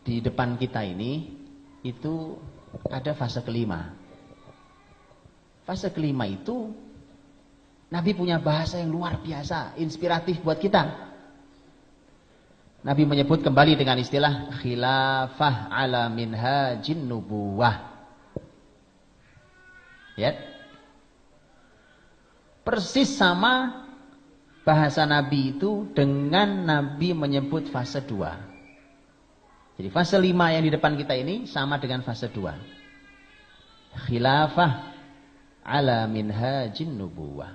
di depan kita ini itu ada fase kelima. Fase kelima itu Nabi punya bahasa yang luar biasa, inspiratif buat kita. Nabi menyebut kembali dengan istilah khilafah ala minhajin nubuwah. Ya. Persis sama bahasa Nabi itu dengan Nabi menyebut fase 2. Jadi fase 5 yang di depan kita ini sama dengan fase 2. Khilafah ala minhajin nubuwah.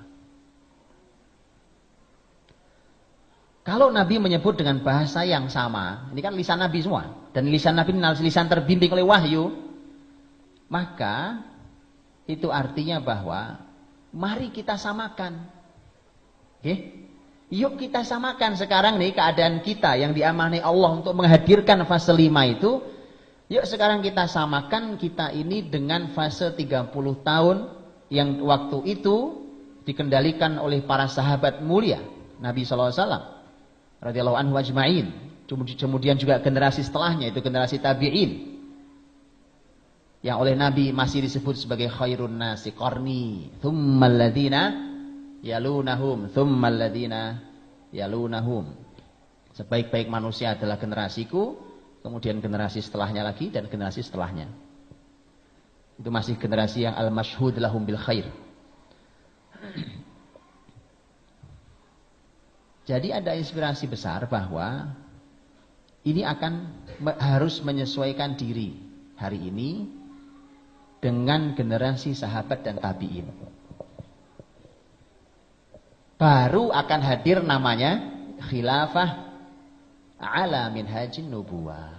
Kalau Nabi menyebut dengan bahasa yang sama, ini kan lisan Nabi semua, dan lisan Nabi adalah lisan terbimbing oleh wahyu, maka itu artinya bahwa mari kita samakan. Oke? Yuk kita samakan sekarang nih keadaan kita yang diamanai Allah untuk menghadirkan fase 5 itu. Yuk sekarang kita samakan kita ini dengan fase 30 tahun yang waktu itu dikendalikan oleh para sahabat mulia Nabi SAW radhiyallahu anhu ajma'in. Kemudian juga generasi setelahnya itu generasi tabi'in yang oleh Nabi masih disebut sebagai khairun nasi qarni thummal ladina yalunahum thummal ladina yalunahum. Sebaik-baik manusia adalah generasiku, kemudian generasi setelahnya lagi dan generasi setelahnya. Itu masih generasi yang al-masyhud lahum bil khair. Jadi ada inspirasi besar bahwa ini akan harus menyesuaikan diri hari ini dengan generasi sahabat dan tabi'in. Baru akan hadir namanya khilafah ala minhajin nubuwah.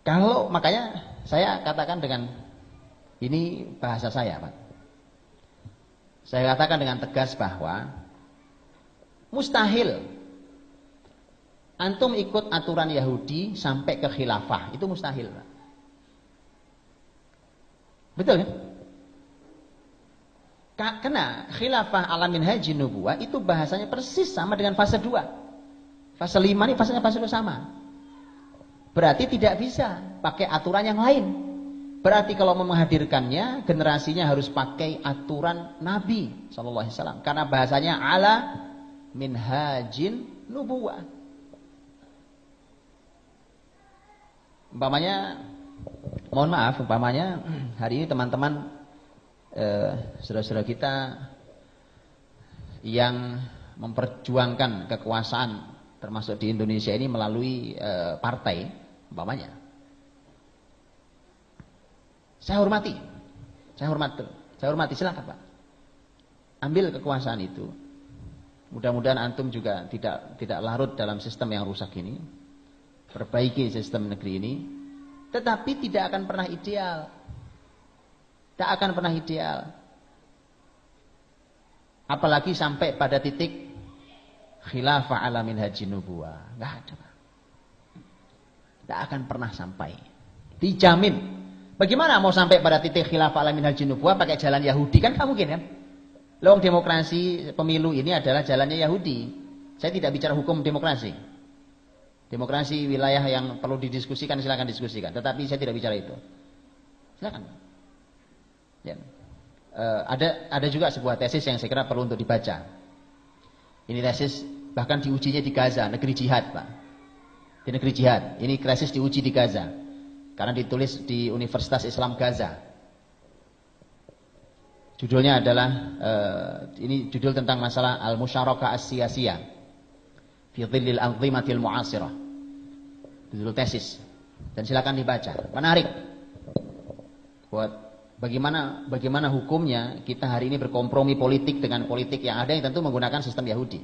Kalau makanya saya katakan dengan ini bahasa saya, Pak. Saya katakan dengan tegas bahwa mustahil antum ikut aturan Yahudi sampai ke khilafah, itu mustahil, Pak. Betul kan? Karena khilafah ala minhajin nubuwah itu bahasanya persis sama dengan fase 2. Fase 5 ini fasenya fase 2 sama. Berarti tidak bisa pakai aturan yang lain. Berarti kalau mau menghadirkannya, generasinya harus pakai aturan Nabi SAW. Karena bahasanya ala minhajin nubuwah. Umpamanya, mohon maaf, umpamanya hari ini teman-teman saudara-saudara kita yang memperjuangkan kekuasaan termasuk di Indonesia ini melalui partai umpamanya, saya hormati silakan Pak, ambil kekuasaan itu. Mudah-mudahan antum juga tidak larut dalam sistem yang rusak ini, perbaiki sistem negeri ini, tetapi tidak akan pernah ideal. Tak akan pernah ideal. Apalagi sampai pada titik khilafah ala minhajin nubuwah. Enggak ada. Tak akan pernah sampai. Dijamin. Bagaimana mau sampai pada titik khilafah ala minhajin nubuwah pakai jalan Yahudi? Kan nggak mungkin kan? Lewat demokrasi pemilu ini adalah jalannya Yahudi. Saya tidak bicara hukum demokrasi. Demokrasi wilayah yang perlu didiskusikan silakan diskusikan. Tetapi saya tidak bicara itu. Silakan. Ya. Ada juga sebuah tesis yang saya kira perlu untuk dibaca. Ini tesis bahkan diujinya di Gaza, negeri jihad, Pak. Di negeri jihad. Ini tesis diuji di Gaza. Karena ditulis di Universitas Islam Gaza. Judulnya adalah ini judul tentang masalah al-musyarakah as-siyasiyah fi dhillil anzimatil mu'asirah. Judul tesis. Dan silakan dibaca. Menarik. Buat Bagaimana hukumnya kita hari ini berkompromi politik dengan politik yang ada yang tentu menggunakan sistem Yahudi.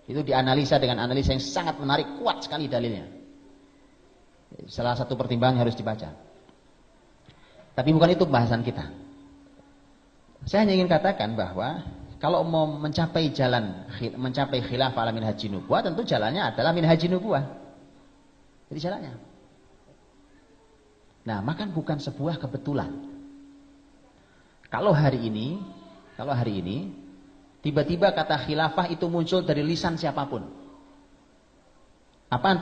Itu dianalisa dengan analisa yang sangat menarik, kuat sekali dalilnya. Salah satu pertimbangan harus dibaca. Tapi bukan itu bahasan kita. Saya hanya ingin katakan bahwa kalau mau mencapai khilafah ala minhajin nubuwah, tentu jalannya adalah minhajin nubuwah. Jadi jalannya. Nah, maka bukan sebuah kebetulan. Kalau hari ini tiba-tiba kata khilafah itu muncul dari lisan siapapun. Apa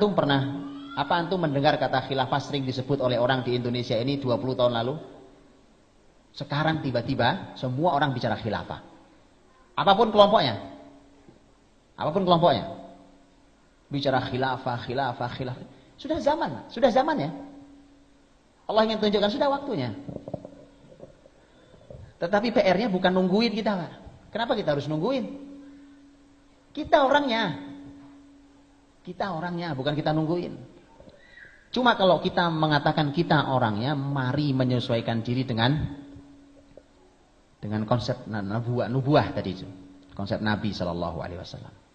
antum mendengar kata khilafah sering disebut oleh orang di Indonesia ini 20 tahun lalu? Sekarang tiba-tiba semua orang bicara khilafah. Apapun kelompoknya. Bicara khilafah. Sudah zamannya. Allah ingin tunjukkan sudah waktunya. Tetapi PR-nya bukan nungguin kita, Pak. Kenapa kita harus nungguin? Kita orangnya, bukan kita nungguin. Cuma kalau kita mengatakan kita orangnya, mari menyesuaikan diri dengan konsep nubuah tadi itu. Konsep Nabi SAW.